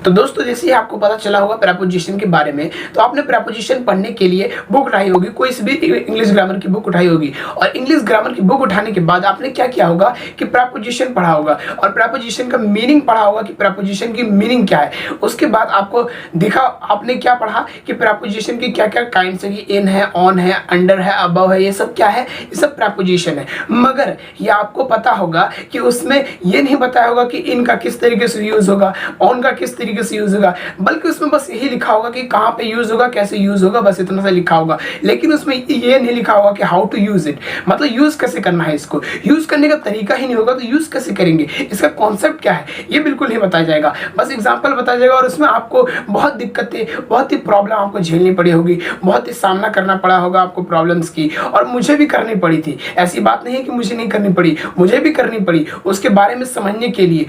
तो दोस्तों जैसे ही आपको पता चला होगा प्रेपोजिशन के बारे में, तो आपने प्रेपोजिशन पढ़ने के लिए बुक उठाई होगी, कोई भी इंग्लिश ग्रामर की बुक उठाई होगी, और इंग्लिश ग्रामर की बुक उठाने के बाद आपने क्या किया होगा कि प्रेपोजिशन पढ़ा होगा और प्रेपोजिशन का मीनिंग पढ़ा होगा कि प्रेपोजिशन की मीनिंग क्या है। उसके बाद आपको दिखा आपने क्या पढ़ा कि प्रेपोजिशन की क्या क्या काइंड्स है, कि इन है, ऑन है, अंडर है, अबव है, ये सब क्या है, ये सब प्रेपोजिशन है। मगर ये आपको पता होगा कि उसमें ये नहीं बताया होगा कि इन का किस तरीके से यूज होगा, ऑन का किस तरीके से यूज होगा, बल्कि उसमें बस यही लिखा होगा कि कहां पे यूज होगा, कैसे यूज होगा, बस इतना सा लिखा होगा। लेकिन उसमें ये नहीं लिखा होगा कि हाउ टू यूज इट, मतलब यूज कैसे करना है, इसको यूज करने का तरीका ही नहीं होगा तो यूज कैसे करेंगे, इसका कॉन्सेप्ट क्या है, ये बिल्कुल नहीं बताया जाएगा। बस एग्जाम्पल बताया जाएगा और उसमें आपको बहुत दिक्कतें, बहुत ही प्रॉब्लम आपको झेलनी पड़ी होगी, बहुत ही सामना करना पड़ा होगा आपको प्रॉब्लम्स की। और मुझे भी करनी पड़ी थी, ऐसी बात नहीं है कि मुझे नहीं करनी पड़ी, मुझे भी करनी पड़ी उसके बारे में समझने के लिए,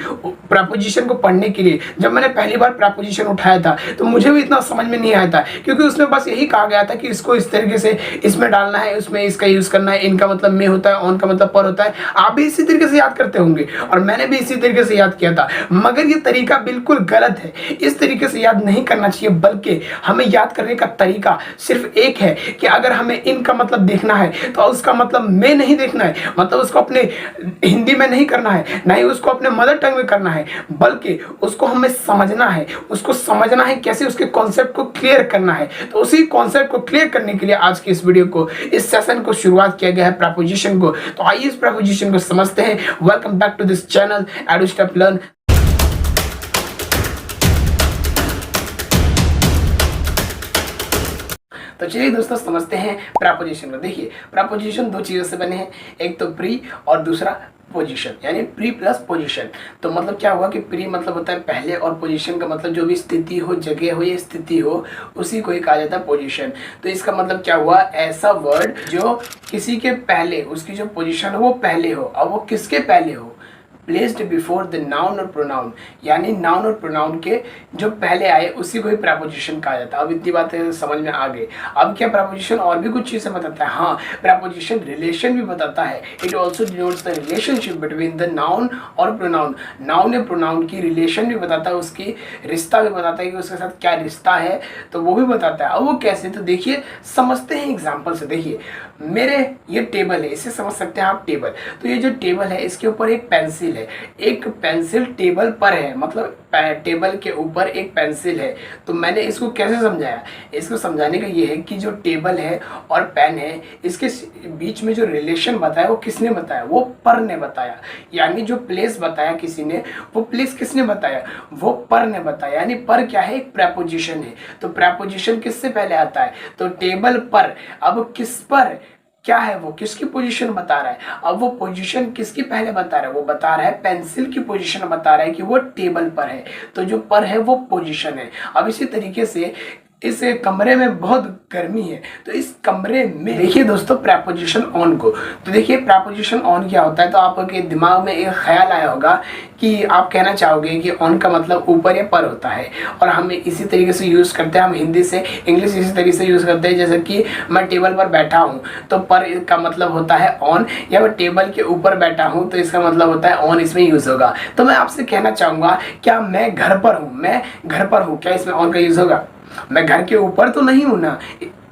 प्रेपोजिशन को पढ़ने के लिए। जब मैंने पहली बार प्रेपोजिशन उठाया था तो मुझे भी इतना समझ में नहीं आया था, क्योंकि उसमें बस यही कहा गया था कि इसको इस तरीके से इसमें डालना है, उसमें इसका यूज करना है, इनका मतलब में होता है, ऑन का मतलब पर होता है। आप भी इसी तरीके से याद करते होंगे और मैंने भी इसी तरीके से याद किया था, मगर ये तरीका बिल्कुल गलत है। इस तरीके से याद नहीं करना चाहिए, बल्कि हमें याद करने का तरीका सिर्फ एक है कि अगर हमें इनका मतलब देखना है तो उसका मतलब में नहीं देखना है, मतलब उसको अपने हिंदी में नहीं करना है, ना ही उसको अपने मदर टंग में करना है, बल्कि उसको हमें समझना है, उसको समझना है कैसे, उसके कॉन्सेप्ट को क्लियर करना है। तो उसी कॉन्सेप्ट को क्लियर करने के लिए आज की इस वीडियो को, इस सेशन को शुरुआत किया गया है प्रेपोजिशन को। तो आइए इस प्रेपोजिशन को समझते हैं। Welcome back to this channel EduStepLearn। तो चलिए दोस्तों समझते हैं प्रेपोजिशन को। देखिए प्रेपोजिशन दो चीज़ों से बने हैं, एक तो प्री और दूसरा पोजीशन, यानी प्री प्लस पोजीशन। तो मतलब क्या हुआ कि प्री मतलब होता है पहले, और पोजीशन का मतलब जो भी स्थिति हो, जगह हो या स्थिति हो, उसी को ही कहा जाता है पोजीशन। तो इसका मतलब क्या हुआ, ऐसा वर्ड जो किसी के पहले, उसकी जो पोजीशन हो वो पहले हो, और वो किसके पहले हो, प्लेस्ड बिफोर द नाउन और प्रोनाउन, यानी नाउन और प्रोनाउन के जो पहले आए उसी को ही प्रेपोजिशन कहा जाता है। अब इतनी बातें समझ में आ गई। अब क्या प्रेपोजिशन और भी कुछ चीज़ें बताता है? हाँ, प्रेपोजिशन रिलेशन भी बताता है। It also denotes the relationship between the noun और प्रोनाउन। नाउन या प्रोनाउन की रिलेशन भी बताता है, उसकी रिश्ता भी बताता है कि उसके साथ क्या रिश्ता है, तो वो भी बताता है। अब वो कैसे, तो देखिए समझते हैं एग्जाम्पल से। देखिए मेरे ये टेबल है, इसे समझ सकते हैं आप टेबल। तो ये जो टेबल है इसके ऊपर एक पेंसिल है, एक पेंसिल टेबल पर है, मतलब टेबल के ऊपर एक पेंसिल है। तो मैंने इसको कैसे समझाया, इसको समझाने का ये है कि जो टेबल है और पेन है, इसके बीच में जो रिलेशन बताया वो किसने बताया, वो पर ने बताया। यानी जो प्लेस बताया किसी ने, वो प्लेस किसने बताया, वो पर ने बताया। यानी पर क्या है, एक प्रेपोजिशन है। तो प्रेपोजिशन किससे पहले आता है, तो टेबल पर। अब किस पर क्या है, वो किसकी पोजीशन बता रहा है। अब वो पोजीशन किसकी पहले बता रहा है, वो बता रहा है पेंसिल की पोजीशन बता रहा है कि वो टेबल पर है। तो जो पर है वो पोजीशन है। अब इसी तरीके से इस कमरे में बहुत गर्मी है, तो इस कमरे में देखिए दोस्तों प्रेपोजिशन ऑन को। तो देखिए प्रेपोजिशन ऑन क्या होता है, तो आपके दिमाग में एक ख्याल आया होगा कि आप कहना चाहोगे कि ऑन का मतलब ऊपर या पर होता है, और हम इसी तरीके से यूज़ करते हैं, हम हिंदी से इंग्लिश इसी तरीके से यूज़ करते हैं। जैसे कि मैं टेबल पर बैठा हूँ तो पर का मतलब होता है ऑन, या मैं टेबल के ऊपर बैठा हूँ तो इसका मतलब होता है ऑन, इसमें यूज़ होगा। तो मैं आपसे कहना चाहूँगा, क्या मैं घर पर हूँ, मैं घर पर हूँ, क्या इसमें ऑन का यूज़ होगा? मैं घर के ऊपर तो नहीं हूं ना।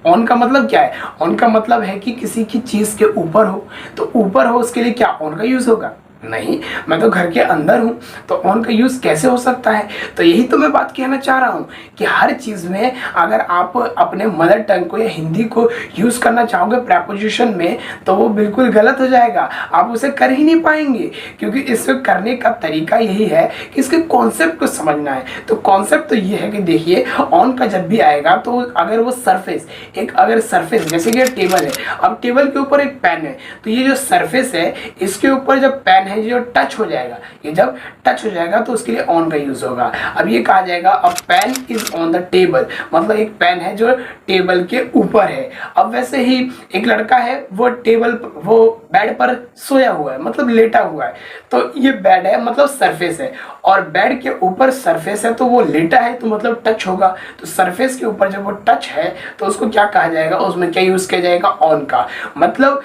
ऑन का मतलब क्या है, ऑन का मतलब है कि किसी की चीज के ऊपर हो, तो ऊपर हो उसके लिए क्या ऑन का यूज होगा? नहीं, मैं तो घर के अंदर हूं, तो ऑन का यूज कैसे हो सकता है? तो यही तो मैं बात कहना चाह रहा हूं कि हर चीज में अगर आप अपने मदर टंग को या हिंदी को यूज करना चाहोगे प्रेपोजिशन में, तो वो बिल्कुल गलत हो जाएगा, आप उसे कर ही नहीं पाएंगे। क्योंकि इसे करने का तरीका यही है कि इसके कॉन्सेप्ट को समझना है। तो कॉन्सेप्ट तो ये है कि देखिए ऑन का जब भी आएगा तो अगर वो सरफेस, एक अगर सरफेस, जैसे कि टेबल है, अब टेबल के ऊपर एक पेन है, तो ये जो सरफेस है इसके ऊपर जब पेन है जो टच हो जाएगा, ये जब टच हो जाएगा तो उसके लिए ऑन का यूज होगा। अब ये कहा जाएगा a pen is on the table, मतलब एक पेन है जो टेबल के ऊपर है। अब वैसे ही एक लड़का है, वो टेबल, वो बेड पर सोया हुआ है, मतलब लेटा हुआ है। तो ये बेड है मतलब सरफेस है, और बेड के ऊपर सरफेस है तो वो लेटा है तो मतलब टच होगा। तो सरफेस के ऊपर जब वो टच है तो उसको क्या कहा जाएगा, उसमें क्या यूज किया जाएगा, ऑन का। मतलब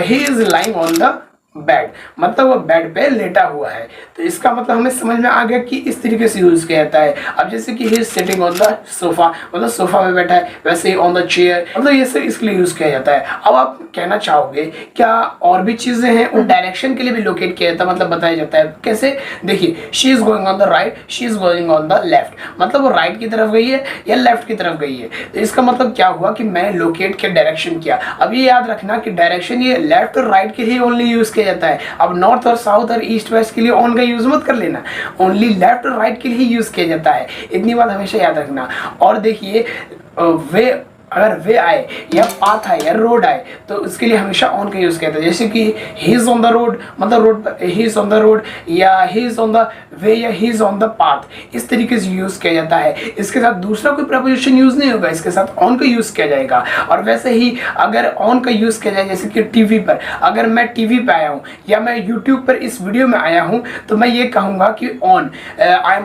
he is lying on the bed, मतलब वो बेड पे लेटा हुआ है। तो इसका मतलब हमें समझ में आ गया कि इस तरीके से यूज किया जाता है। अब जैसे कि he is sitting on the sofa, मतलब सोफा में बैठा है, वैसे ही ऑन द चेयर, मतलब ये सब इसके लिए यूज किया जाता है। अब आप कहना चाहोगे क्या और भी चीजें हैं, उन डायरेक्शन के लिए भी लोकेट किया जाता है, मतलब बताया जाता है कैसे। देखिए she is going on the right, she is going on the left, मतलब वो राइट की तरफ गई है या लेफ्ट की तरफ गई है। तो इसका मतलब क्या हुआ कि मैंने लोकेट के डायरेक्शन किया। अब ये याद रखना कि डायरेक्शन ये लेफ्ट और राइट के लिए ओनली यूज किया जाता है। अब नॉर्थ और साउथ और ईस्ट वेस्ट के लिए ऑन का यूज मत कर लेना, ओनली लेफ्ट और राइट के लिए यूज किया जाता है, इतनी बात हमेशा याद रखना। और देखिए वे, अगर वे आए या पाथ आए या रोड आए तो उसके लिए हमेशा ऑन का यूज किया जाता है। जैसे कि he is on the road, मतलब रोड पर he is on the road, या he is on the way, या he is on the path, इस तरीके से यूज किया जाता है। इसके साथ दूसरा कोई प्रपोजिशन यूज नहीं होगा, इसके साथ ऑन का यूज किया जाएगा। और वैसे ही अगर ऑन का यूज किया जाए, जैसे कि टीवी पर, अगर मैं टीवी पे आया हूँ या मैं यूट्यूब पर इस वीडियो में आया हूँ तो मैं ये कहूँगा कि on, I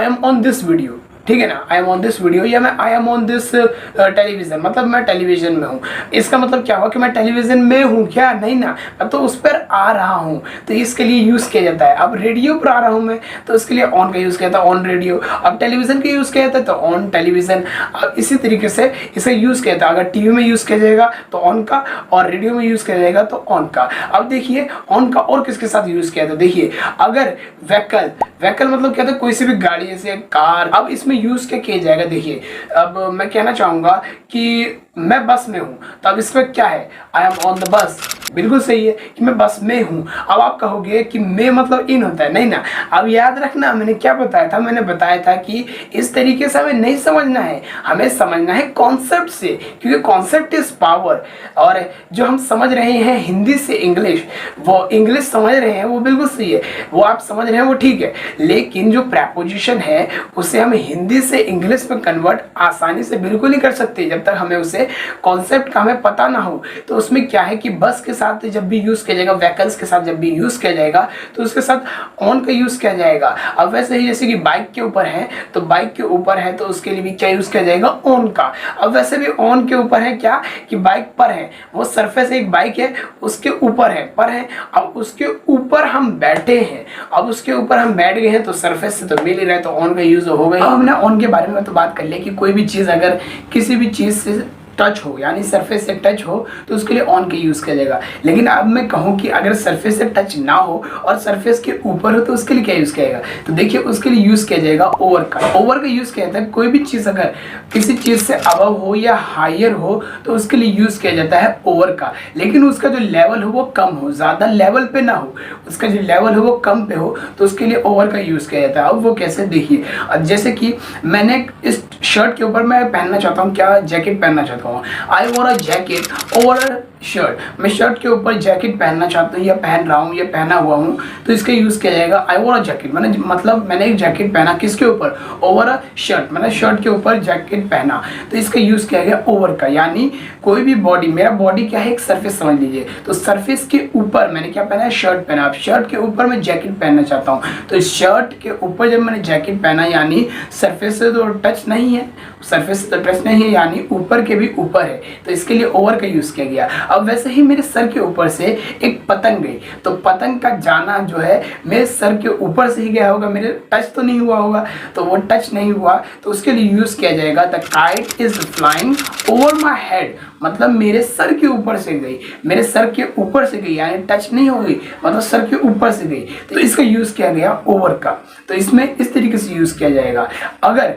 am on this video, ठीक है ना, I am on this video, या मैं I am on this television, मतलब मैं टेलीविजन में हूँ। इसका मतलब क्या हुआ कि मैं टेलीविजन में हूँ क्या, नहीं ना, मैं तो उस पर आ रहा हूँ, तो इसके लिए यूज़ किया जाता है। अब रेडियो पर आ रहा हूँ मैं, तो इसके लिए ऑन का यूज़ किया जाता है, ऑन रेडियो। अब टेलीविजन का यूज़ किया जाता है तो ऑन टेलीविजन। अब इसी तरीके से इसे यूज़ किया जाता है। अगर टीवी में यूज़ किया जाएगा तो ऑन का, और रेडियो में यूज़ किया जाएगा तो ऑन का। अब देखिए ऑन का और किसके साथ यूज़ किया जाता है। देखिए अगर व्हीकल, व्हीकल मतलब क्या था, कोई सी भी गाड़ी जैसे कार, अब इसमें यूज क्या किया जाएगा। देखिए अब मैं कहना चाहूंगा कि मैं बस में हूं, तो अब इसमें क्या है, I am on the bus, बिल्कुल सही है कि मैं बस में हूं। अब आप कहोगे कि में मतलब इन होता है, नहीं ना। अब याद रखना मैंने क्या बताया था, मैंने बताया था कि इस तरीके से हमें नहीं समझना है, हमें समझना है कॉन्सेप्ट से, क्योंकि कॉन्सेप्ट इज पावर। और जो हम समझ रहे हैं हिंदी से इंग्लिश, वो इंग्लिश समझ रहे हैं वो बिल्कुल सही है, वो आप समझ रहे हैं वो ठीक है, लेकिन जो प्रेपोजिशन है उसे हम हिंदी से इंग्लिश में कन्वर्ट आसानी से बिल्कुल नहीं कर सकते जब तक हमें उसे कॉन्सेप्ट का हमें पता ना हो। तो उसमें क्या है कि बस के साथ जब भी यूज किया जाएगा, व्हीकल्स के साथ जब भी यूज किया जाएगा तो उसके साथ ऑन का यूज किया जाएगा। अब वैसे ही जैसे कि बाइक के ऊपर है, तो बाइक के ऊपर है तो उसके लिए भी क्या यूज किया जाएगा, ऑन का। अब वैसे भी ऑन के ऊपर है क्या कि बाइक पर है, वो सरफेस एक बाइक है उसके ऊपर है, पर है, अब उसके ऊपर हम बैठे हैं, अब उसके ऊपर हम बैठ गए हैं तो सरफेस से तो मिल ही रहा है, तो ऑन का यूज हो गया। अब हमने ऑन के बारे में तो बात कर लिया कि कोई भी चीज अगर किसी भी चीज से टच हो, यानी सरफेस से टच हो, तो उसके लिए ऑन का यूज किया जाएगा। लेकिन अब मैं कहूँ कि अगर सरफेस से टच ना हो और सरफेस के ऊपर हो तो उसके लिए क्या यूज किया जाएगा, तो देखिए उसके लिए यूज किया जाएगा ओवर का। ओवर का यूज किया जाता है कोई भी चीज अगर किसी चीज से अबव हो या हायर हो तो उसके लिए यूज किया जाता है ओवर का। लेकिन उसका जो लेवल हो वो कम हो, ज्यादा लेवल पे ना हो, उसका जो लेवल हो वो कम पे हो, तो उसके लिए ओवर का यूज किया जाता है। अब वो कैसे, देखिए जैसे कि मैंने इस शर्ट के ऊपर मैं पहनना चाहता हूँ, क्या जैकेट पहनना चाहता हूँ, I want a jacket over shirt, मैं शर्ट के ऊपर जैकेट पहनना चाहता हूँ या पहन रहा हूँ या पहना हुआ हूँ, तो इसका यूज किया जाएगा आई वॉन्ट अ जैकेट। मैंने मतलब मैंने एक जैकेट पहना, किसके ऊपर, ओवर अ शर्ट, मैंने शर्ट के ऊपर जैकेट पहना, तो इसका यूज किया गया ओवर का। यानी कोई भी बॉडी, मेरा बॉडी क्या है, एक सरफेस समझ लीजिए, तो सरफेस के ऊपर मैंने क्या पहना है, शर्ट पहना। अब शर्ट के ऊपर मैं जैकेट पहनना चाहता हूँ, तो इस शर्ट के ऊपर जब मैंने जैकेट पहना, यानी सरफेस से तो टच नहीं है, सरफेस से तो टच नहीं है, यानी ऊपर के भी ऊपर है, तो इसके लिए ओवर का यूज किया गया। अब वैसे ही मेरे सर के ऊपर से एक पतंग गई, तो पतंग का जाना जो है मेरे सर के ऊपर से ही गया होगा, मेरे टच तो नहीं हुआ होगा, तो वो टच नहीं हुआ, तो उसके लिए यूज किया जाएगा the kite is flying over my head, मतलब मेरे सर के ऊपर से गई, मेरे सर के ऊपर से गई, यानी टच नहीं हो गई, मतलब सर के ऊपर से गई, तो इसका यूज किया गया ओवर का। तो इसमें इस तरीके से यूज किया जाएगा। अगर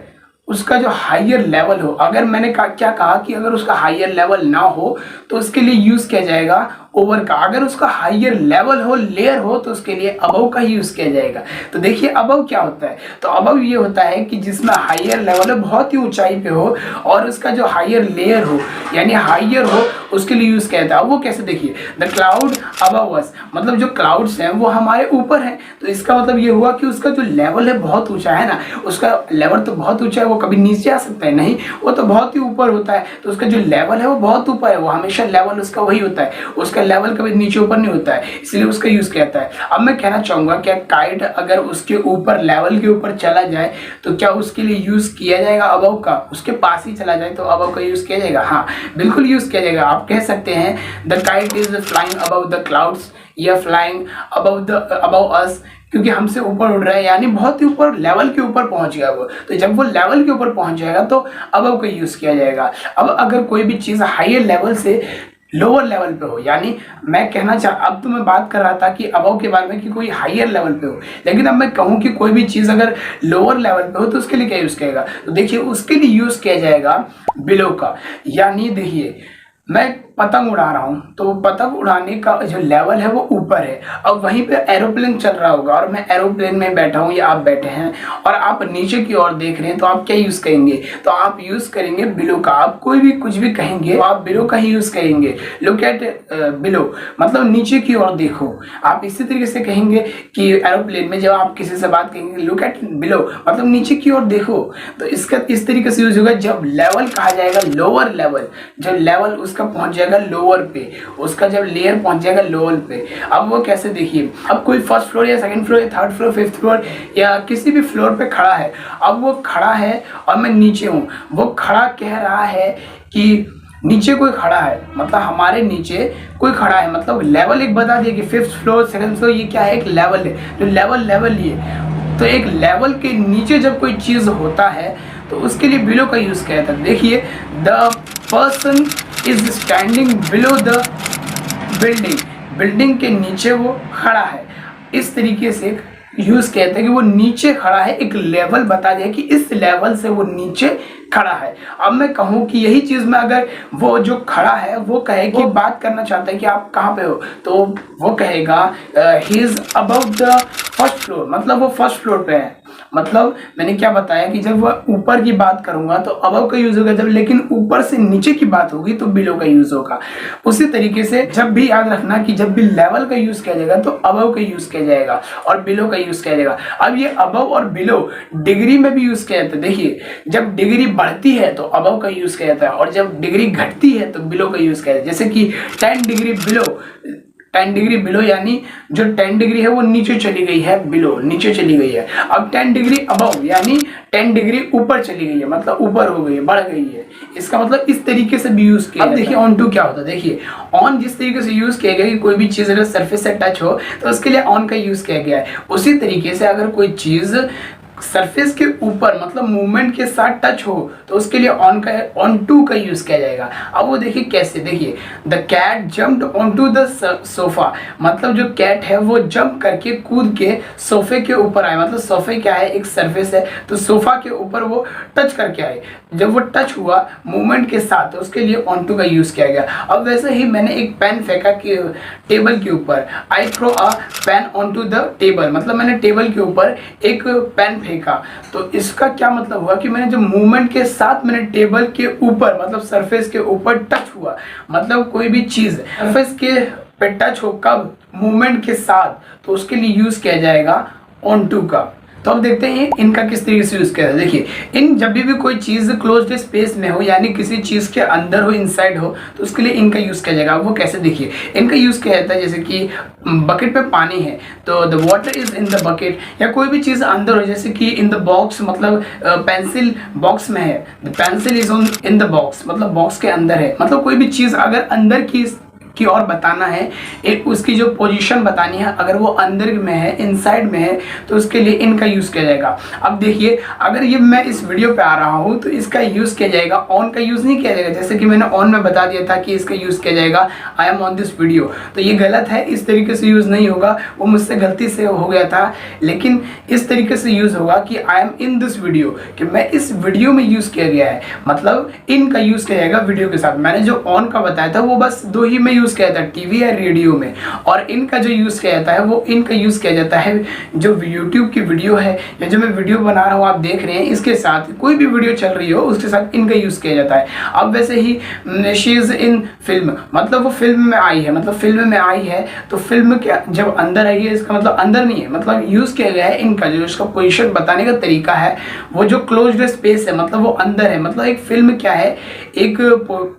उसका जो हायर लेवल हो, अगर मैंने क्या कहा कि अगर उसका हायर लेवल ना हो तो उसके लिए यूज किया जाएगा ओवर का। अगर उसका हायर लेवल हो, लेयर हो, तो उसके लिए अबव का यूज किया जाएगा। तो देखिए अबव क्या होता है, तो अबव ये होता है कि जिसमें हायर लेवल है, बहुत ही ऊंचाई पे हो, और उसका जो हायर लेयर हो यानी हायर हो, उसके लिए यूज किया जाता है। वो कैसे, देखिए द क्लाउड अबव अस, मतलब जो क्लाउड्स हैं वो हमारे ऊपर हैं, तो इसका मतलब ये हुआ कि उसका जो लेवल है बहुत ऊंचा है ना, उसका लेवल तो बहुत ऊंचा है, वो कभी नीचे आ सकता है नहीं, वो तो बहुत ही ऊपर होता है, तो उसका जो लेवल है वो बहुत ऊपर है, वो हमेशा लेवल उसका वही होता है, उसका लेवल कभी नीचे ऊपर नहीं होता है, इसलिए उसका यूज किया जाता है। अब मैं कहना चाहूंगा क्या काइट अगर उसके ऊपर लेवल के ऊपर चला जाए तो क्या उसके लिए यूज किया जाएगा अबव का, उसके पास ही चला जाए तो अबव का यूज किया जाएगा, हाँ बिल्कुल यूज किया जाएगा। आप कह सकते हैं the kite is flying above the clouds, या फ्लाइंग अबव अस, क्योंकि हमसे ऊपर उड़ रहा है, यानी बहुत ही ऊपर लेवल के ऊपर पहुंच गया वो। तो जब वो लेवल के ऊपर पहुंच जाएगा तो अबव का यूज किया जाएगा। अब अगर कोई भी चीज हायर लेवल से लोअर लेवल पे हो, यानी मैं कहना अब तो मैं बात कर रहा था कि अबव के बारे में कि कोई हायर लेवल पे हो, लेकिन अब मैं कहूँ कि कोई भी चीज अगर लोअर लेवल पे हो तो उसके लिए क्या यूज किया जाएगा? तो देखिए उसके लिए यूज किया जाएगा बिलो का। यानी देखिए मैं पतंग उड़ा रहा हूँ, तो पतंग उड़ाने का जो लेवल है वो ऊपर है। अब वहीं पे एरोप्लेन चल रहा होगा और मैं एरोप्लेन में बैठा हूँ या आप बैठे हैं और आप नीचे की ओर देख रहे हैं, तो आप क्या यूज करेंगे? तो आप यूज करेंगे बिलो का। आप कोई भी कुछ भी कहेंगे तो आप बिलो का ही यूज करेंगे। लुक एट बिलो, मतलब नीचे की ओर देखो। आप इसी तरीके से कहेंगे कि एरोप्लेन में जब आप किसी से बात करेंगे लुक एट बिलो, मतलब नीचे की ओर देखो। तो इसका इस तरीके से यूज होगा। जब लेवल कहा जाएगा लोअर लेवल, जब लेवल उसका पहुंच जाएगा लोअर पे, उसका जब लेयर पहुंच जाएगा लोअर पे। अब वो कैसे? देखिए अब कोई फर्स्ट फ्लोर या सेकंड फ्लोर या थर्ड फ्लोर फिफ्थ फ्लोर या किसी भी फ्लोर पे खड़ा है। अब वो खड़ा है और मैं नीचे हूँ। वो खड़ा कह रहा है कि नीचे कोई खड़ा है, मतलब हमारे नीचे कोई खड़ा है, मतलब लेवल एक बता दिया कि फिफ्थ फ्लोर सेकंड फ्लोर, ये क्या है? एक लेवल है। जो लेवल ये, तो एक लेवल के नीचे जब कोई चीज होता है तो उसके लिए बिलो का यूज किया जाता है। देखिए the person is standing below the building, building के नीचे वो खड़ा है। इस तरीके से यूज कहते हैं कि वो नीचे खड़ा है, एक लेवल बता दिया कि इस लेवल से वो नीचे खड़ा है। अब मैं कहूँ कि यही चीज में अगर वो जो खड़ा है वो कहे कि बात करना चाहता है कि आप कहाँ पे हो, तो वो कहेगा he is above the first floor, मतलब वो फर्स्ट फ्लोर पे है। मतलब मैंने क्या बताया कि जब वह ऊपर की बात करूंगा तो अबव का यूज होगा, जब लेकिन ऊपर से नीचे की बात होगी तो बिलो का यूज होगा। उसी तरीके से जब भी याद रखना कि जब भी लेवल का यूज किया जाएगा तो अबव का यूज किया जाएगा और बिलो का यूज किया जाएगा। अब ये अबव और बिलो डिग्री में भी यूज किया जाता है। देखिए जब डिग्री बढ़ती है तो अबव का यूज किया जाता है और जब डिग्री घटती है तो बिलो का यूज किया जाता है। जैसे कि 10 डिग्री बिलो, 10 डिग्री बिलो यानी जो 10 डिग्री है वो नीचे चली गई है, बिलो नीचे चली गई है। अब 10 डिग्री अबव यानी 10 डिग्री ऊपर चली गई है, मतलब ऊपर हो गई है, बढ़ गई है। इसका मतलब इस तरीके से भी यूज किया। अब देखिए ऑन टू क्या होता है। देखिए ऑन जिस तरीके से यूज किया गया कि कोई भी चीज अगर सरफेस से टच हो तो उसके लिए ऑन का यूज किया गया है। उसी तरीके से अगर कोई चीज सरफेस के ऊपर मतलब मूवमेंट के साथ टच हो तो उसके लिए ऑन टू का यूज किया जाएगा। अब वो देखिए कैसे, देखिए the cat jumped on to the sofa, मतलब जो कैट है वो जंप करके कूद के सोफे के ऊपर आए। मतलब सोफे क्या है? एक सरफेस है, तो सोफा के ऊपर वो टच करके आए। जब वो टच हुआ मूवमेंट के साथ तो उसके लिए ऑन टू का यूज किया गया। अब वैसे ही मैंने एक पेन फेंका कि टेबल के ऊपर, I throw a pen on to the table, मतलब मैंने टेबल के ऊपर एक पेन फेंका। तो इसका क्या मतलब हुआ कि मैंने जो मूवमेंट के साथ मैंने टेबल के ऊपर मतलब सरफेस के ऊपर टच हुआ, मतलब कोई भी चीज सरफेस के पे टच हो कब? मूवमेंट के साथ, तो उसके लिए यूज किया जाएगा ऑन टू का। तो अब देखते हैं इनका किस तरीके से यूज किया है। देखिए इन जब भी कोई चीज क्लोज्ड स्पेस में हो यानी किसी चीज के अंदर हो, इनसाइड हो, तो उसके लिए इनका यूज किया जाएगा। वो कैसे? देखिए इनका यूज किया जाता है जैसे कि बकेट पे पानी है तो the water is in the bucket, या कोई भी चीज अंदर हो जैसे कि इन द बॉक्स, मतलब पेंसिल बॉक्स में है, the pencil is on in the box, मतलब बॉक्स के अंदर है। मतलब कोई भी चीज अगर अंदर की और बताना है, एक उसकी जो पोजीशन बतानी है, अगर वो अंदर में है, इनसाइड में है, तो उसके लिए इनका यूज किया जाएगा। अब देखिए अगर ये मैं इस वीडियो पे आ रहा हूँ तो इसका यूज किया जाएगा, ऑन का यूज नहीं किया जाएगा। जैसे कि मैंने ऑन में बता दिया था कि इसका यूज किया जाएगा I M on this video, तो ये गलत है, इस तरीके से यूज नहीं होगा, वो मुझसे गलती से हो गया था। लेकिन इस तरीके से यूज होगा कि I am in this video, कि मैं इस वीडियो में यूज किया गया है, मतलब इनका यूज किया जाएगा वीडियो के साथ। मैंने जो ऑन का बताया था वो बस दो ही में यूज किया जाता है, टीवी या रेडियो में, और इनका जो यूज किया जाता है वो इनका यूज किया जाता है जो यूट्यूब की वीडियो है या जो मैं वीडियो बना रहा हूँ आप देख रहे हैं, इसके साथ कोई भी वीडियो चल रही हो उसके साथ इनका यूज किया जाता है। अब वैसे ही शी इज इन फिल्म, मतलब वो फिल्म में आई है, मतलब फिल्म में आई है, तो फिल्म के जब अंदर आई है इसका मतलब अंदर नहीं है, मतलब यूज किया गया है इनका, जो इसका पोजीशन बताने का तरीका है वो जो क्लोज्ड स्पेस है, मतलब वो अंदर है। मतलब एक फिल्म क्या है? एक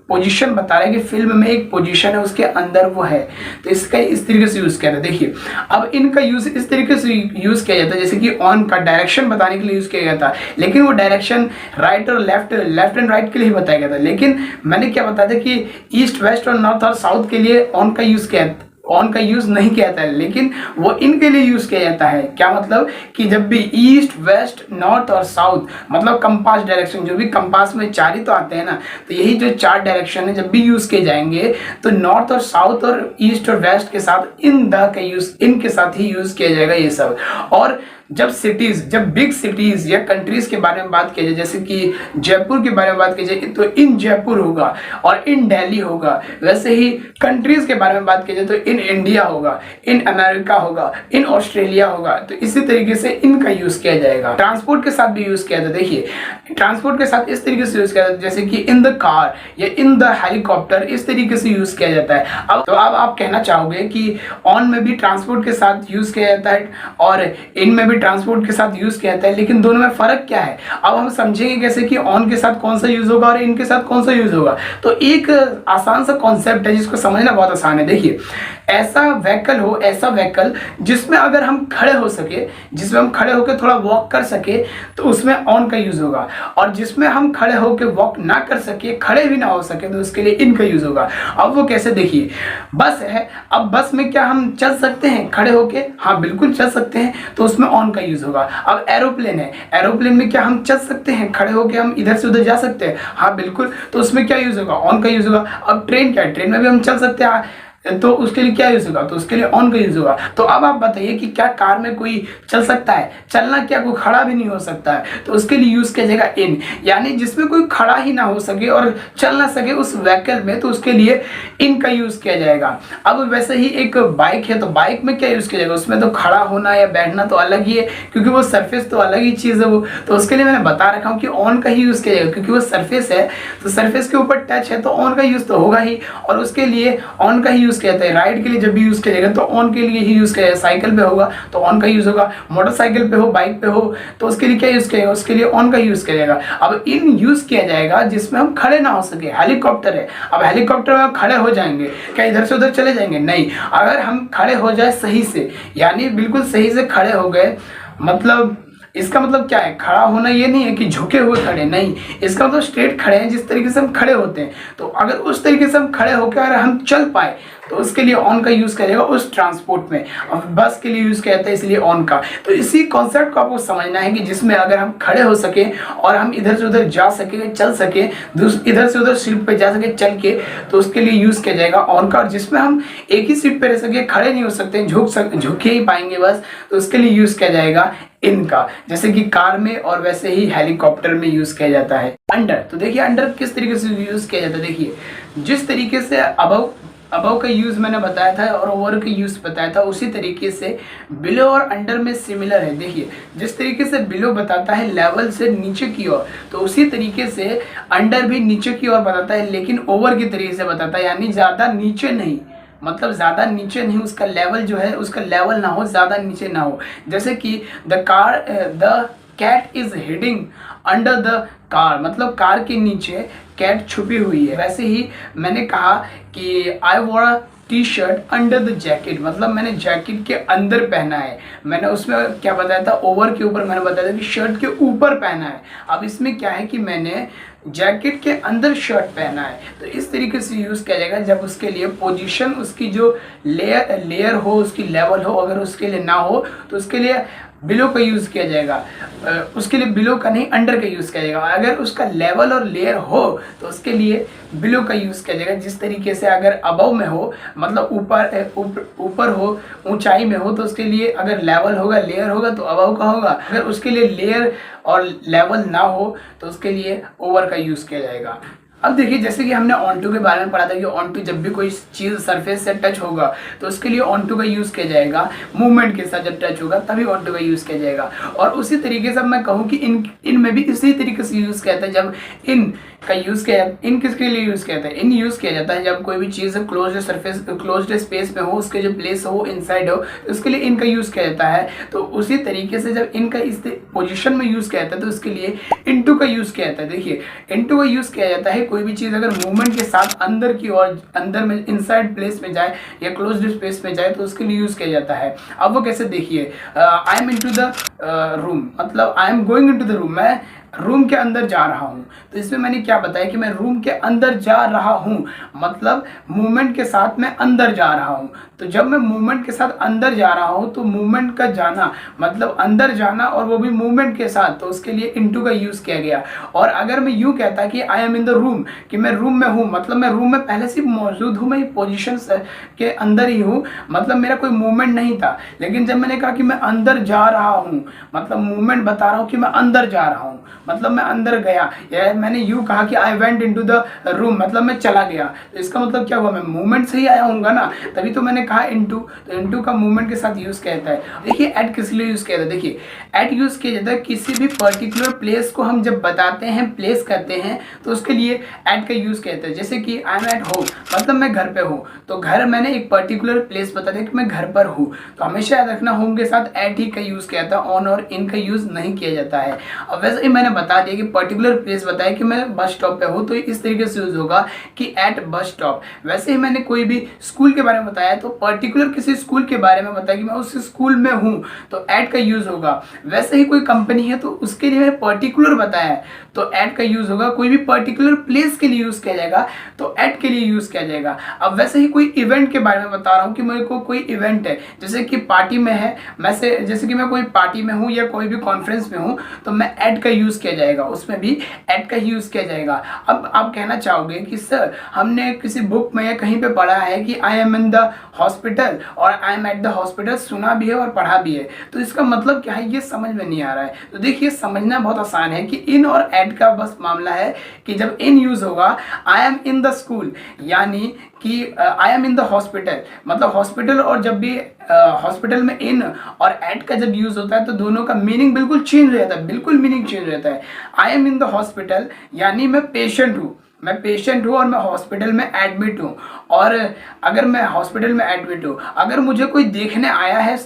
पोजीशन बता रहा है कि फिल्म में एक पोजीशन है, उसके अंदर वो है, तो इसका इस तरीके से यूज किया जाता है। देखिए अब इनका यूज इस तरीके से यूज किया जाता है जैसे कि ऑन का डायरेक्शन बताने के लिए यूज किया गया था, लेकिन वो डायरेक्शन राइट और लेफ्ट एंड राइट के लिए ही बताया गया था। लेकिन मैंने क्या बताया था कि ईस्ट वेस्ट और नॉर्थ और साउथ के लिए ऑन का यूज किया ऑन का यूज नहीं किया जाता है, लेकिन वो इन के लिए यूज किया जाता है। क्या मतलब कि जब भी ईस्ट, वेस्ट, नॉर्थ और साउथ, मतलब कंपास डायरेक्शन, जो भी कंपास में चार ही तो आते हैं ना, तो यही जो चार डायरेक्शन है जब भी यूज किए जाएंगे तो नॉर्थ और साउथ और ईस्ट और वेस्ट के साथ इन द का यूज, इनके साथ ही यूज किया जाएगा ये सब। और जब सिटीज, जब बिग सिटीज या कंट्रीज के बारे में बात की जाए, जैसे कि जयपुर के बारे में बात की जाए तो इन जयपुर होगा और इन दिल्ली होगा। वैसे ही कंट्रीज के बारे में बात की जाए तो इन इंडिया होगा, इन अमेरिका होगा, इन ऑस्ट्रेलिया होगा। तो इसी तरीके से इनका यूज किया जाएगा। ट्रांसपोर्ट के साथ भी यूज किया जाता है। देखिए ट्रांसपोर्ट के साथ इस तरीके से यूज किया जाता है जैसे कि इन द कार या इन द हेलीकॉप्टर, इस तरीके से यूज किया जाता है। अब तो अब आप कहना चाहोगे कि ऑन में भी ट्रांसपोर्ट के साथ यूज किया जाता है और इन में भी ट्रांसपोर्ट के साथ यूज किया जाता है, लेकिन दोनों में फर्क क्या है? अब हम समझेंगे कैसे कि ऑन के साथ कौन सा यूज होगा और इन के साथ कौन सा यूज होगा। तो एक आसान सा कॉन्सेप्ट है जिसको समझना बहुत आसान है। देखिए ऐसा व्हीकल हो, ऐसा व्हीकल जिसमें अगर हम खड़े हो सके, जिसमें हम खड़े होकर थोड़ा वॉक कर सके तो उसमें ऑन का यूज होगा, और जिसमें हम खड़े होकर वॉक ना कर सके, खड़े भी ना हो सके, तो उसके लिए इन का यूज होगा। अब वो कैसे? देखिए बस है, अब बस में क्या हम चल सकते हैं खड़े होके? हाँ बिल्कुल चल सकते हैं, तो उसमें ऑन का यूज होगा। अब एरोप्लेन है, एरोप्लेन में क्या हम चल सकते हैं खड़े होके, हम इधर से उधर जा सकते हैं? हाँ बिल्कुल, तो उसमें क्या यूज होगा? ऑन का यूज होगा। अब ट्रेन क्या है? ट्रेन में भी हम चल सकते हैं, तो उसके लिए क्या यूज होगा? तो उसके लिए ऑन का यूज होगा। तो अब आप बताइए कि क्या कार में कोई चल सकता है? चलना क्या, कोई खड़ा भी नहीं हो सकता है, तो उसके लिए यूज किया जाएगा इन। यानी जिसमें कोई खड़ा ही ना हो सके और चल ना सके उस व्हीकल में, तो उसके लिए इन का यूज किया जाएगा। अब वैसे ही एक बाइक है, तो बाइक में क्या यूज किया जाएगा? उसमें तो खड़ा होना या बैठना तो अलग ही है, क्योंकि वो सरफेस तो अलग ही चीज है वो, तो उसके लिए मैंने बता रखा हूँ कि ऑन का ही यूज किया जाएगा, क्योंकि वो सरफेस है तो सरफेस के ऊपर टच है तो ऑन का यूज तो होगा ही, और उसके लिए ऑन का ही यूज किया जाता है। राइड के लिए जब भी यूज किया जाएगा तो ऑन के लिए ही यूज किया जाएगा। साइकिल पे होगा तो ऑन का यूज होगा, मोटरसाइकिल पे हो, बाइक पे हो, तो उसके लिए क्या यूज किया जाएगा? उसके लिए ऑन का यूज किया जाएगा। अब इन यूज किया जाएगा जिसमें हम खड़े ना हो सके। हेलीकॉप्टर है, अब हेलीकॉप्टर में खड़े हो जाएंगे क्या? इधर से उधर चले जाएंगे? नहीं, अगर हम खड़े हो जाए सही से, यानी बिल्कुल सही से खड़े हो गए, मतलब इसका मतलब क्या है? खड़ा होना ये नहीं है कि झुके हुए खड़े, नहीं, इसका मतलब स्ट्रेट खड़े हैं, जिस तरीके से हम खड़े होते हैं। तो अगर उस तरीके से हम खड़े होकर अगर हम चल पाए तो उसके लिए ऑन का यूज करेगा उस ट्रांसपोर्ट में। और बस के लिए यूज किया जाता है इसलिए ऑन का। तो इसी कॉन्सेप्ट को आपको समझना है कि जिसमें अगर हम खड़े हो सके और हम इधर से उधर जा सके, चल सके, इधर से उधर सीट पे जा सके चल के, तो उसके लिए यूज किया जाएगा ऑन का। और जिसमें हम एक ही सीट पे रह सके, खड़े नहीं हो सकते, झुके ही पाएंगे बस, तो उसके लिए यूज किया जाएगा इनका, जैसे कि कार में और वैसे ही हेलीकॉप्टर में यूज किया जाता है। अंडर, तो देखिए अंडर किस तरीके से यूज किया जाता है। देखिए जिस तरीके से अबव का यूज मैंने बताया था और ओवर का यूज बताया था, उसी तरीके से बिलो और अंडर में सिमिलर है। देखिए जिस तरीके से बिलो बताता है लेवल से नीचे की ओर, तो उसी तरीके से अंडर भी नीचे की ओर बताता है, लेकिन ओवर की तरीके से बताता है, यानी ज्यादा नीचे नहीं, मतलब ज़्यादा नीचे नहीं, उसका लेवल जो है उसका लेवल ना हो, ज़्यादा नीचे ना हो। जैसे कि the cat is hiding under the car, मतलब कार के नीचे कैट छुपी हुई है। वैसे ही मैंने कहा कि I wore a T shirt under the jacket, मतलब मैंने जैकेट के अंदर पहना है। मैंने उसमें क्या बताया था? ओवर के ऊपर मैंने बताया था कि शर्ट के ऊपर पहना है। अब इसमें क्या है कि मैंने जैकेट के अंदर शर्ट पहना है। तो इस तरीके से यूज़ किया जाएगा जब उसके लिए पोजीशन, उसकी जो लेयर हो, उसकी लेवल हो, अगर उसके लिए ना हो तो उसके लिए बिलो का यूज़ किया जाएगा। उसके लिए बिलो का नहीं, अंडर का यूज़ किया जाएगा। अगर उसका लेवल और लेयर हो तो उसके लिए बिलो का यूज़ किया जाएगा। जिस तरीके से अगर अबव में हो, मतलब ऊपर हो, ऊंचाई में हो, तो उसके लिए अगर लेवल होगा, लेयर होगा तो अबव का होगा। अगर उसके लिए लेयर और लेवल ना हो तो उसके लिए ओवर का यूज़ किया जाएगा। अब देखिए जैसे कि हमने ऑन टू के बारे में पढ़ा था कि ऑन टू जब भी कोई चीज़ सरफेस से टच होगा तो उसके लिए ऑन टू का यूज़ किया जाएगा। मूवमेंट के साथ जब टच होगा तभी ऑन टू का यूज़ किया जाएगा। और उसी तरीके से अब मैं कहूँ कि इन में भी इसी तरीके से यूज़ किया जाता है। जब इन का यूज़ किया, इन किसके लिए यूज़ किया जाता है? इन यूज़ किया जाता है जब कोई भी चीज़ क्लोज्ड सरफेस, क्लोज्ड स्पेस में हो, उसके जो प्लेस हो इनसाइड हो, तो उसके लिए इनका यूज़ किया जाता है। तो उसी तरीके से जब इनका इस पोजीशन में यूज़ किया जाता है तो उसके लिए इनटू का यूज़ किया जाता है। देखिए इनटू का यूज़ किया जाता है कोई भी चीज़ अगर मूवमेंट के साथ अंदर की ओर, अंदर में इनसाइड प्लेस में जाए या क्लोज्ड स्पेस में जाए तो उसके लिए यूज़ किया जाता है। अब वो कैसे? देखिए I am into the room, मतलब I am going into the room, मैं रूम के अंदर जा रहा हूँ। तो इसमें मैंने क्या बताया कि मैं रूम के अंदर जा रहा हूँ, मतलब मूवमेंट के साथ मैं अंदर जा रहा हूँ। तो जब मैं मूवमेंट के साथ अंदर जा रहा हूँ तो मूवमेंट का जाना मतलब अंदर जाना और वो भी मूवमेंट के साथ, तो उसके लिए इनटू का यूज़ किया गया। और अगर मैं यूँ कहता कि I am in the room, कि मैं रूम में हूँ, मतलब मैं रूम में पहले से मौजूद हूँ, मैं पोजीशन के अंदर ही हूँ, मतलब मेरा कोई मूवमेंट नहीं था। लेकिन जब मैंने कहा कि मैं अंदर जा रहा हूँ, मतलब मूवमेंट बता रहा हूँ कि मैं अंदर जा रहा हूँ, मतलब मैं अंदर गया, या मैंने यूँ कहा कि I went into the room, मतलब मैं चला गया। तो इसका मतलब क्या हुआ, मैं मूवमेंट से ही आया हूँगा ना, तभी तो मैंने कहा इनटू। तो इनटू का मूवमेंट के साथ यूज़ किया जाता है। देखिए एट किस लिए यूज़ किया जाता है, देखिए एट यूज़ किया जाता है किसी भी पर्टिकुलर प्लेस को हम जब बताते हैं, प्लेस करते हैं, तो उसके लिए एट का यूज़ किया जाता है। जैसे कि आई एम एट होम, मतलब मैं घर पे हूँ, तो घर मैंने एक पर्टिकुलर प्लेस बता दिया कि मैं घर पर हूँ, तो हमेशा याद रखना होम के साथ एट ही का यूज़ किया जाता है, ऑन और इन का यूज़ नहीं किया जाता है। अब वैसे ही मैंने बता दिया कि पर्टिकुलर प्लेस बताया कि मैं बस स्टॉप पे हूँ, तो इस तरीके से यूज़ होगा कि एट बस स्टॉप। वैसे ही मैंने कोई भी स्कूल के बारे में बताया, तो पर्टिकुलर किसी स्कूल के बारे में बताया कि मैं उस स्कूल में हूँ, तो एट का यूज़ होगा। वैसे ही कोई कंपनी है तो उसके लिए मैंने पर्टिकुलर बताया है, तो एट का यूज़ होगा। कोई भी पर्टिकुलर प्लेस के लिए यूज़ किया जाएगा तो एट के लिए यूज़ किया जाएगा। अब वैसे ही कोई इवेंट के बारे में बता रहा हूँ कि मेरे को कोई इवेंट है, जैसे कि पार्टी में है, जैसे कि मैं कोई पार्टी में हूँ या कोई भी कॉन्फ्रेंस में हूँ, तो मैं एट का यूज़ किया जाएगा, उसमें भी एट का यूज़ किया जाएगा। अब आप कहना चाहोगे कि सर हमने किसी बुक में या कहीं पे पढ़ा है कि I am in the hospital और I am at the hospital, सुना भी है और पढ़ा भी है, तो इसका मतलब क्या है, ये समझ में नहीं आ रहा है। तो देखिए समझना बहुत आसान है कि इन और एट का बस मामला है कि जब इन यूज़ होगा, आई एम इन द स्कूल, यानी कि I am in the hospital, मतलब हॉस्पिटल, और जब भी हॉस्पिटल में इन और एट का जब यूज़ होता है तो दोनों का मीनिंग बिल्कुल चेंज हो जाता है, बिल्कुल मीनिंग चेंज हो जाता है। आई एम इन द हॉस्पिटल यानी मैं पेशेंट हूँ, और मैं हॉस्पिटल में एडमिट हूँ। और अगर मैं हॉस्पिटल में एडमिट हूँ, अगर मुझे कोई देखने आया है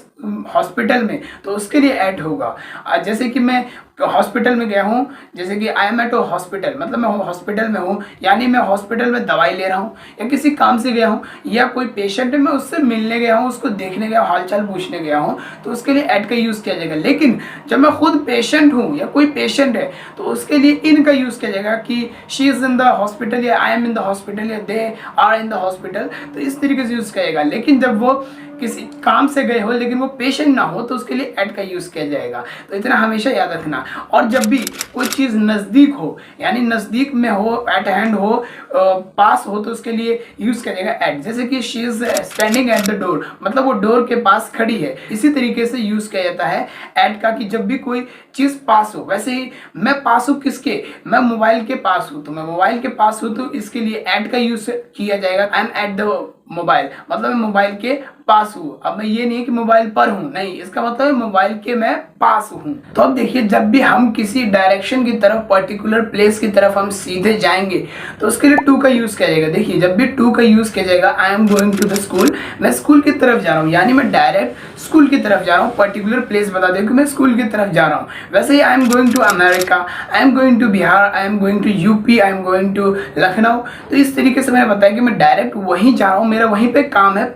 हॉस्पिटल में, तो उसके लिए एट होगा। जैसे कि मैं हॉस्पिटल में गया हूँ, जैसे कि आई एम एट हॉस्पिटल, मतलब मैं हॉस्पिटल में हूँ, यानी मैं हॉस्पिटल में दवाई ले रहा हूँ, या किसी काम से गया हूँ, या कोई पेशेंट है मैं उससे मिलने गया हूँ, उसको देखने गया, हालचाल पूछने गया हूँ, तो उसके लिए एट का यूज़ किया जाएगा। लेकिन जब मैं खुद पेशेंट हूँ या कोई पेशेंट है, तो उसके लिए इन का यूज़ किया जाएगा कि she is in the hospital, या I am in the hospital, या they are in the hospital, तो इस तरीके से यूज़ किया जाएगा। लेकिन जब वो किसी काम से गए हो लेकिन वो पेशेंट ना हो, तो उसके लिए एट का यूज़ किया जाएगा। तो इतना हमेशा याद रखना। और जब भी कोई चीज़ नज़दीक हो, यानी नज़दीक में हो, एट हैंड हो, पास हो, तो उसके लिए यूज़ किया जाएगा एट। जैसे कि she is standing at the door, मतलब वो डोर के पास खड़ी है, इसी तरीके से यूज़ किया जाता है एट का, कि जब भी कोई चीज़ पास हो। वैसे ही मैं पास हूँ किसके, मैं मोबाइल के पास हूँ, तो मैं मोबाइल के पास हूँ, तो इसके लिए एट का यूज़ किया जाएगा। I am at the mobile, मतलब मैं मोबाइल के पास हूँ। अब मैं ये नहीं कि मोबाइल पर हूँ, नहीं, इसका मतलब है मोबाइल के मैं पास हूँ। तो अब देखिए जब भी हम किसी डायरेक्शन की तरफ, पर्टिकुलर प्लेस की तरफ हम सीधे जाएंगे, तो उसके लिए टू का यूज़ किया जाएगा। देखिए जब भी टू का यूज़ किया जाएगा, I am going to the school, मैं स्कूल की तरफ जा रहा हूँ, यानी मैं डायरेक्ट स्कूल की तरफ जा रहा हूँ। पर्टिकुलर प्लेस बता दें कि मैं स्कूल की तरफ जा रहा हूँ। वैसे ही I am going to America, I am going to Bihar, I am going to UP, I am going to Lucknow. तो इस तरीके से मैंने बताया कि मैं डायरेक्ट वहीं जा रहा हूँ, मेरा वहीं पे काम है,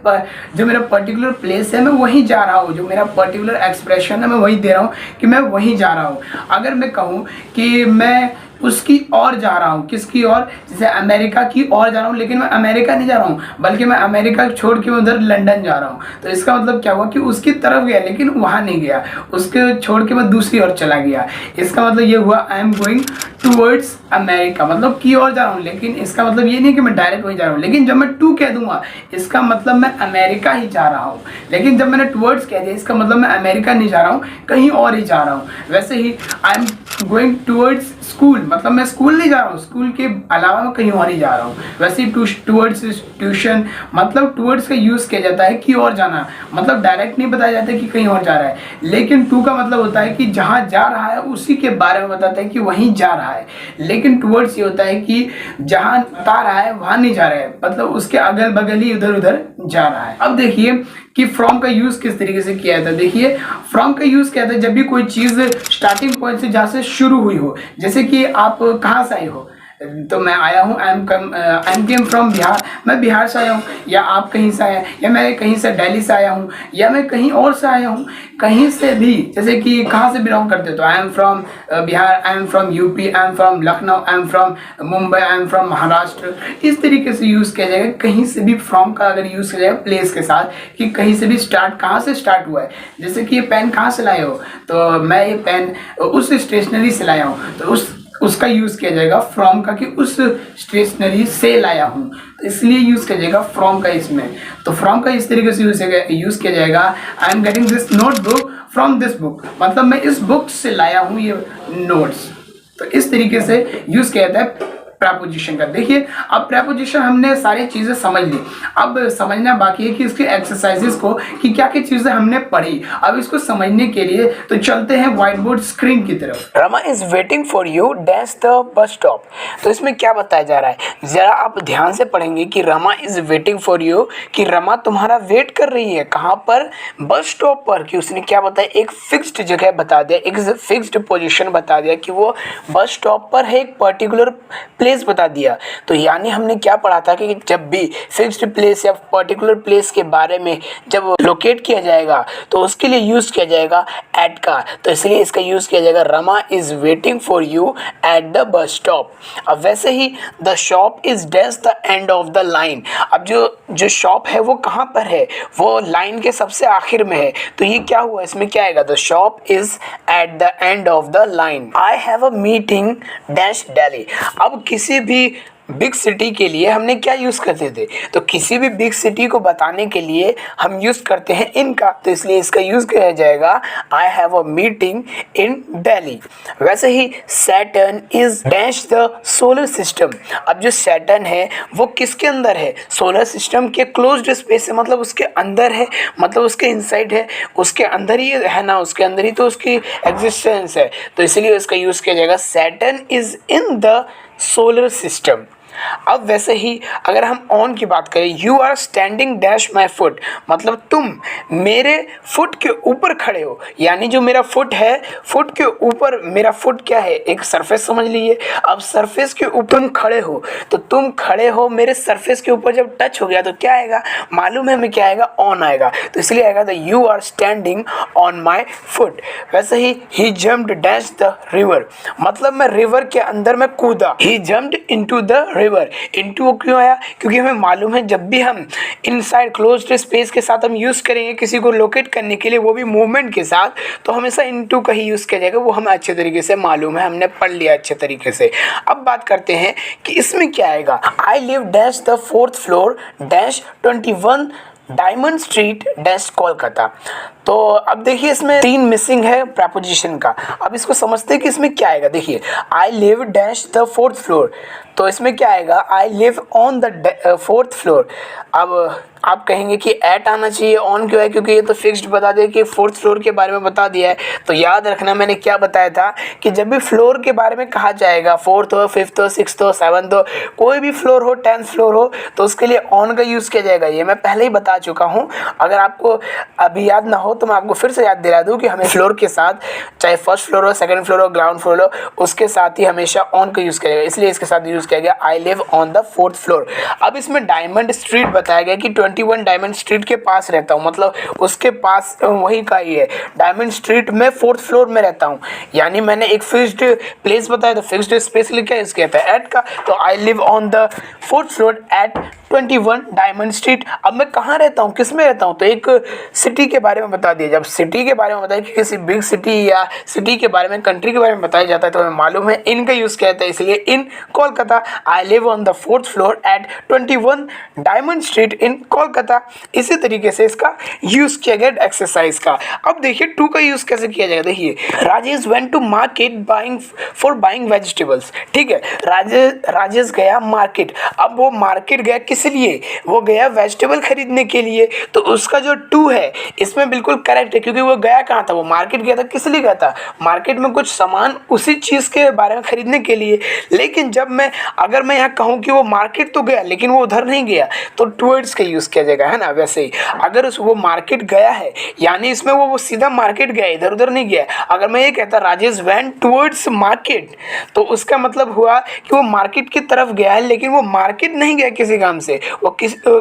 जो मेरा पर्टिकुलर प्लेस है मैं वहीं जा रहा हूँ, जो मेरा पर्टिकुलर एक्सप्रेशन है मैं वहीं दे रहा हूँ कि मैं वहीं जा रहा हूँ। अगर मैं कहूँ कि मैं उसकी और जा रहा हूँ, किसकी और, जैसे अमेरिका की और जा रहा हूँ, लेकिन मैं अमेरिका नहीं जा रहा हूँ, बल्कि मैं अमेरिका छोड़ के उधर लंदन जा रहा हूँ, तो इसका मतलब क्या हुआ कि उसकी तरफ गया लेकिन वहाँ नहीं गया, उसके छोड़ के मैं दूसरी ओर चला गया। इसका मतलब ये हुआ आई एम गोइंग टूवर्ड्स अमेरिका, मतलब की ओर जा रहा हूँ, लेकिन इसका मतलब ये नहीं कि मैं डायरेक्ट वहीं जा रहा हूँ। लेकिन जब मैं टू कह दूंगा, इसका मतलब मैं अमेरिका ही जा रहा हूँ। लेकिन जब मैंने टूवर्ड्स कह दिया, इसका मतलब मैं अमेरिका नहीं जा रहा हूँ, कहीं और ही जा रहा हूँ। वैसे ही I am going towards school, मतलब मैं स्कूल नहीं जा रहा हूँ, स्कूल के अलावा मैं कहीं और ही जा रहा हूँ। वैसे ही टूवर्ड्स ट्यूशन, मतलब टूवर्ड्स का यूज़ किया जाता है कि और जाना, मतलब डायरेक्ट नहीं बताया जाता है कि कहीं और जा रहा है। लेकिन टू का मतलब होता है कि जहाँ जा रहा है उसी के बारे में बताता है कि वहीं जा रहा है। लेकिन टूवर्ड्स ये होता है कि जहाँ बता रहा है वहाँ नहीं जा रहा है, मतलब उसके अगल बगल ही इधर उधर जा रहा है। अब देखिए कि फ्रॉम का यूज़ किस तरीके से किया जाता है। देखिए फ्रॉम का यूज़ किया जाता है जब भी कोई चीज़ स्टार्टिंग पॉइंट से जहाँ से शुरू हुई हो, जैसे कि आप कहाँ से आए हो, तो मैं आया हूँ, I am came from Bihar, मैं बिहार से आया हूँ, या आप कहीं से आए हैं, या मैं कहीं से दिल्ली से आया हूँ, या मैं कहीं और से आया हूँ, कहीं से भी, जैसे कि कहाँ से बिलोंग करते हो, तो I am from Bihar, I am from UP, I am from Lucknow, I am from Mumbai, I am from Maharashtra. इस तरीके से यूज़ किया जाएगा। कहीं से भी फ्रॉम का अगर यूज़ किया जाएगा प्लेस के साथ, कि कहीं से भी स्टार्ट, कहाँ से स्टार्ट हुआ है। जैसे कि ये पेन कहाँ से लाए हो, तो मैं ये पेन उस स्टेशनरी से लाया हूँ, तो उसका यूज़ किया जाएगा फ्रॉम का, कि उस स्टेशनरी से लाया हूँ, तो इसलिए यूज़ किया जाएगा फ्रॉम का इसमें। तो फ्रॉम का इस तरीके से यूज़ किया जाएगा, I am getting this notebook from this book, मतलब मैं इस बुक से लाया हूँ ये नोट्स। तो इस तरीके से यूज़ किया जाता है प्रेपोजिशन का। देखिए अब प्रेपोजिशन हमने सारी चीज़ें समझ ली, अब समझना बाकी है कि इसके एक्सरसाइजेस को, कि क्या क्या चीज़ें हमने पढ़ी। अब इसको समझने के लिए तो चलते हैं व्हाइट बोर्ड स्क्रीन की तरफ। Rama is waiting for you dash the bus stop. तो इसमें क्या बताया जा रहा है, जरा आप ध्यान से पढ़ेंगे कि Rama is waiting for you, कि रमा तुम्हारा वेट कर रही है कहाँ पर, बस स्टॉप पर। कि उसने क्या बताया, एक फिक्स्ड जगह बता दिया, एक फिक्स्ड पोजीशन बता दिया कि वो बस स्टॉप पर है, एक पर्टिकुलर प्लेस बता दिया। तो यानी हमने क्या पढ़ा था कि जब भी फिक्स्ड प्लेस या पर्टिकुलर प्लेस के बारे में जब लोकेट किया जाएगा तो उसके लिए यूज किया जाएगा एट का। तो इसलिए इसका यूज किया जाएगा Rama is waiting for you at the bus stop. अब वैसे ही the shop is dash the end of the line. अब जो शॉप है वो कहाँ पर है, वो लाइन के सबसे आखिर में है। तो ये क्या हुआ, इसमें क्या आएगा, the shop is at the end of the line. I have a meeting dash Delhi. अब किसी भी बिग सिटी के लिए हमने क्या यूज़ करते थे, तो किसी भी बिग सिटी को बताने के लिए हम यूज़ करते हैं इनका। तो इसलिए इसका यूज़ किया जाएगा I have a meeting in Delhi. वैसे ही Saturn is dash the solar system. अब जो सैटर्न है वो किसके अंदर है, सोलर सिस्टम के क्लोज्ड स्पेस है, मतलब उसके अंदर है, मतलब उसके इनसाइड है, उसके अंदर ही है ना, उसके अंदर ही तो उसकी एग्जिस्टेंस है। तो इसलिए इसका यूज़ किया जाएगा Saturn is in the solar system. अब वैसे ही अगर हम ऑन की बात करें, you are standing dash my foot, मतलब तुम मेरे फुट के ऊपर खड़े हो। यानी जो मेरा फुट है, फुट के ऊपर, मेरा फुट क्या है, एक सरफेस समझ लीजिए। अब सरफेस के ऊपर तुम खड़े हो, तो तुम खड़े हो मेरे सरफेस के ऊपर, जब टच हो गया तो क्या आएगा, मालूम है हमें क्या आएगा, ऑन आएगा। तो इसलिए आएगा the you are standing on my foot. वैसे ही जम्प्ड डैश द रिवर, मतलब मैं रिवर के अंदर मैं कूदा। He jumped into the river. Into क्यों आया, क्योंकि हमें मालूम है जब भी हम इनसाइड क्लोज्ड स्पेस के साथ हम यूज करेंगे किसी को लोकेट करने के लिए, वो भी मूवमेंट के साथ, तो हमेशा इनटू का ही यूज किया जाएगा। वो हमें अच्छे तरीके से मालूम है, हमने पढ़ लिया अच्छे तरीके से। अब बात करते हैं कि इसमें क्या आएगा, I live dash the 4th floor dash 21 diamond street dash Kolkata. तो अब देखिए इसमें 3 मिसिंग है प्रेपोजिशन का। अब इसको समझते हैं कि इसमें क्या आएगा। देखिए I live dash the 4th floor, तो इसमें क्या आएगा, आई live on the 4th floor. अब आप कहेंगे कि एट आना चाहिए, ऑन क्यों है, क्योंकि ये तो फिक्स्ड बता दिया कि 4th फ्लोर के बारे में बता दिया है। तो याद रखना मैंने क्या बताया था कि जब भी फ्लोर के बारे में कहा जाएगा, 4th हो, 5th हो, 6th हो, 7th हो, कोई भी फ्लोर हो, 10th फ्लोर हो, तो उसके लिए ऑन का यूज़ किया जाएगा। ये मैं पहले ही बता चुका हूँ, अगर आपको अभी याद ना हो तो मैं आपको फिर से याद दिला दूँ कि हमें फ्लोर के साथ, चाहे 1st फ्लोर हो, 2nd फ्लोर हो, ग्राउंड फ्लोर हो, उसके साथ ही हमेशा ऑन का यूज़ किया जाएगा। इसलिए इसके साथ यूज़ किया गया आई live on the 4th floor. अब इसमें डायमंड स्ट्रीट बताया गया कि 21 डायमंड स्ट्रीट के पास रहता हूँ, मतलब उसके पास वही का ही है। डायमंड स्ट्रीट में 4th फ्लोर में रहता हूँ, यानी मैंने एक फिक्स्ड प्लेस बताया, तो फिक्स्ड स्पेस लिखा है, इसके कहता है एट का। तो I live on the 4th floor at 21 diamond Street. अब मैं कहाँ रहता हूँ, किस में रहता हूँ, तो एक सिटी के बारे में बता दिया। जब सिटी के बारे में बताया कि किसी बिग सिटी या सिटी के बारे में, कंट्री के बारे में बताया जाता है, तो हमें मालूम है इन का यूज़ किया जाता है, इसलिए in Kolkata. I live on the 4th floor at 21 diamond street in Kolkata. इसी तरीके से इसका यूज़ किया गया एक्सरसाइज का। अब देखिए 2 का यूज़ कैसे किया जाएगा। देखिए Rajesh went to market buying vegetables. ठीक है, राजेश गया मार्केट। अब वो मार्केट गया किस लिए वो गया वेजिटेबल खरीदने के लिए। तो उसका जो टू है इसमें बिल्कुल करेक्ट है, क्योंकि वो गया कहाँ था, वो मार्केट गया था। किस लिए गया था? मार्केट में कुछ सामान उसी चीज़ के बारे में खरीदने के लिए। लेकिन जब मैं अगर मैं यहाँ कहूँ कि वो मार्केट तो गया लेकिन वो उधर नहीं गया, तो टुवर्ड्स का यूज़ किया जाएगा, है ना। वैसे ही अगर वो मार्केट गया है यानी इसमें वो सीधा मार्केट गया, इधर उधर नहीं गया। अगर मैं ये कहता राजेश वेंट टुवर्ड्स मार्केट, तो उसका मतलब हुआ कि वो मार्केट की तरफ गया है, लेकिन वो मार्केट नहीं गया किसी काम से, वो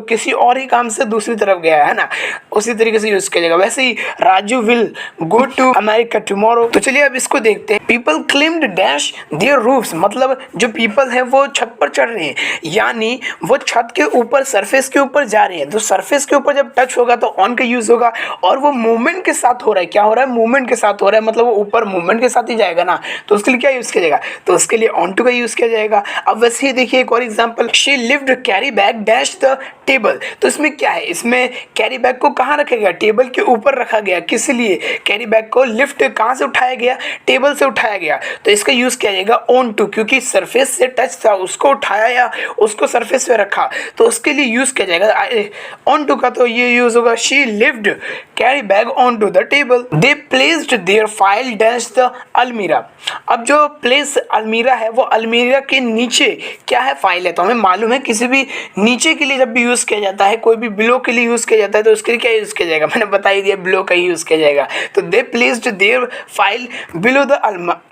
किसी और ही काम से दूसरी तरफ गया है ना। उसी तरीके से यूज़ किया जाएगा। वैसे ही Raju will go to America tomorrow. तो चलिए अब इसको देखते हैं। People claimed dash their roofs, मतलब जो पीपल है वो छत पर चढ़ रहे हैं, यानी वो छत के ऊपर सरफेस के ऊपर जा रहे हैं। तो सरफेस के ऊपर जब टच होगा तो ऑन का यूज होगा, और वो मूवमेंट के साथ हो रहा है। क्या हो रहा है? मूवमेंट के साथ हो रहा है, मतलब वो ऊपर मूवमेंट के साथ ही जाएगा ना। तो उसके लिए क्या यूज किया जाएगा? तो उसके लिए ऑन टू का यूज किया जाएगा। अब वैसे ही देखिए एक और example, she lift carry bag dash the table. तो इसमें क्या है? इसमें कैरी बैग को कहाँ रखा गया? टेबल के ऊपर रखा गया। किस लिए? कैरी बैग को लिफ्ट कहाँ से उठाया गया? टेबल से उठाया गया। तो इसका यूज किया जाएगा ऑन टू, क्योंकि सरफेस से टच था, उसको उठाया या उसको सरफेस पे रखा, तो उसके लिए यूज किया जाएगा ऑन टू का। तो ये यूज होगा she lift carry bag on to the table. They placed their file dash the almirah. अब जो प्लेस अलमीरा है, वो अलमीरा के नीचे क्या है? फाइल है। तो हमें मालूम है किसी भी नीचे के लिए जब भी यूज किया जाता है, कोई भी बिलो के लिए यूज किया जाता है, तो उसके लिए क्या यूज किया जाएगा? मैंने बता ही दिया, बिलो का ही यूज किया जाएगा। तो they placed their file below the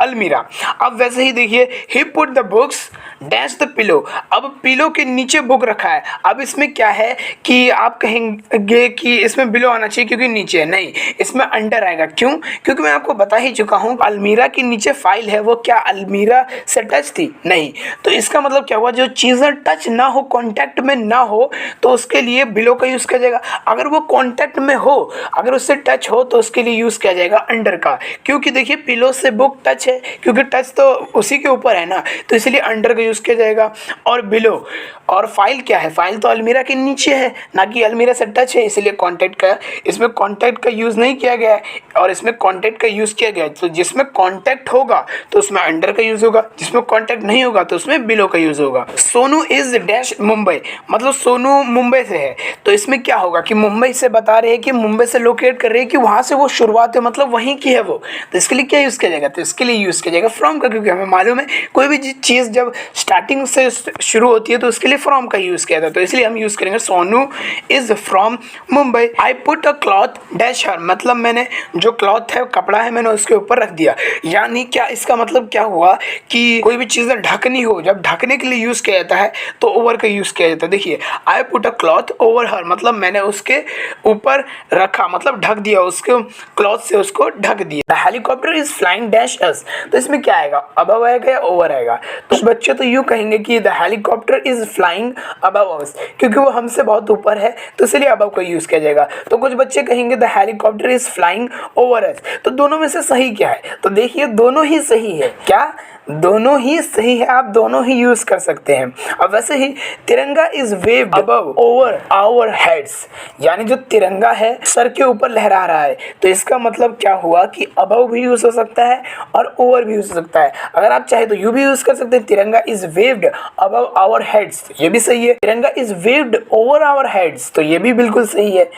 almirah. अब वैसे ही देखिए, he put the books dash the pillow. अब पिलो के नीचे बुक रखा है। अब इसमें क्या है कि आप कहेंगे कि इसमें बिलो आना चाहिए क्योंकि नीचे है, नहीं, इसमें अंडर आएगा। क्यों? क्योंकि मैं आपको बता ही चुका हूँ, अलमीरा के नीचे फाइल है, वो क्या अलमीरा से टच थी? नहीं। तो इसका मतलब क्या हुआ? जो चीज़ें टच ना हो, कांटेक्ट में ना हो, तो उसके लिए बिलो का यूज़ किया जाएगा। अगर वो कांटेक्ट में हो, अगर उससे टच हो, तो उसके लिए यूज़ किया जाएगा अंडर का। क्योंकि देखिए पिलो से बुक टच है, क्योंकि टच तो उसी के ऊपर है ना, तो इसलिए अंडर का यूज़ किया जाएगा। और बिलो और फाइल क्या है? फाइल तो अलमीरा के नीचे है, ना कि अलमीरा से टच है, इसलिए कॉन्टैक्ट का, इसमें कॉन्टैक्ट का यूज़ नहीं किया गया है, और इसमें कॉन्टैक्ट का यूज़ किया गया है। तो जिसमें कॉन्टैक्ट होगा तो उसमें अंडर का यूज़ होगा, जिसमें कॉन्टैक्ट नहीं होगा तो उसमें बिलो का यूज़ होगा। सोनू इज डैश मुंबई, मतलब सोनू मुंबई से है। तो इसमें क्या होगा कि मुंबई से बता रहे हैं कि मुंबई से लोकेट कर रहे हैं कि वहाँ से वो शुरुआत है, मतलब वहीं की है वो। तो इसके लिए क्या यूज़ किया जाएगा? तो इसके लिए यूज़ किया जाएगा फ्रॉम का, क्योंकि हमें मालूम है कोई भी चीज़ जब स्टार्टिंग से शुरू होती है तो उसके लिए फ्रॉम का यूज़ किया था। तो इसलिए हम यूज़ करेंगे Sonu is from Mumbai. I put a cloth dash her, मतलब मैंने जो क्लॉथ है, कपड़ा है, मैंने उसके ऊपर रख दिया। यानी क्या इसका मतलब क्या हुआ कि कोई भी चीज़ ढकनी हो, जब ढकने के लिए यूज़ किया जाता है तो ओवर का यूज़ किया जाता है। देखिए I put a cloth over हर, मतलब मैंने उसके ऊपर रखा, मतलब ढक दिया, उसके क्लॉथ से उसको ढक दिया। The helicopter is flying dash us. तो इसमें क्या आएगा? अबव आएगा या ओवर आएगा? तो बच्चे तो यूँ कहेंगे कि the helicopter is flying above अस, क्योंकि वो हमसे बहुत ऊपर है, तो इसलिए अबव का यूज़ किया जाएगा। तो कुछ बच्चे कहेंगे the helicopter is flying over us. तो दोनों में से सही क्या है? तो देखिए दोनों ही सही है। क्या? दोनों ही सही है, आप दोनों ही यूज कर सकते हैं। अब वैसे ही Tiranga is waved above over our heads, यानी जो तिरंगा है सर के ऊपर लहरा रहा है। तो इसका मतलब क्या हुआ कि अबव भी यूज हो सकता है और ओवर भी यूज हो सकता है। अगर आप चाहे तो यू भी यूज कर सकते हैं, Tiranga is waved above our heads, ये भी सही है। Tiranga is waved over our heads, तो ये भी बिल्कुल सही है।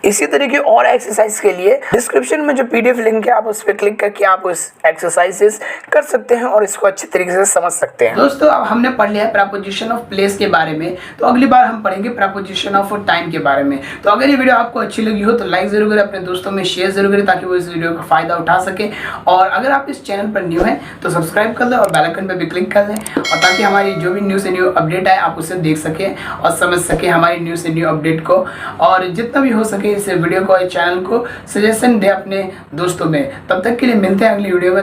इसी तरीके और एक्सरसाइज के लिए डिस्क्रिप्शन में जो पीडीएफ लिंक है, आप उस पर क्लिक करके आप उस एक्सरसाइजेस कर सकते हैं और इसको अच्छे तरीके से समझ सकते हैं। दोस्तों अब हमने पढ़ लिया है प्रपोजिशन ऑफ प्लेस के बारे में, तो अगली बार हम पढ़ेंगे प्रपोजिशन ऑफ टाइम के बारे में। तो अगर ये वीडियो आपको अच्छी लगी हो तो लाइक जरूर करें, अपने दोस्तों में शेयर जरूर करें ताकि वो इस वीडियो का फायदा उठा सके। और अगर आप इस चैनल पर न्यू हैं तो सब्सक्राइब कर लें और बेल आइकन पर भी क्लिक कर लें, और ताकि हमारी जो भी न्यू से न्यू अपडेट आए आप उसे देख सकें और समझ सकें हमारी न्यू से न्यू अपडेट को। और जितना भी हो सके इस वीडियो को, इस चैनल को सजेशन दे अपने दोस्तों में। तब तक के लिए मिलते हैं अगली वीडियो में।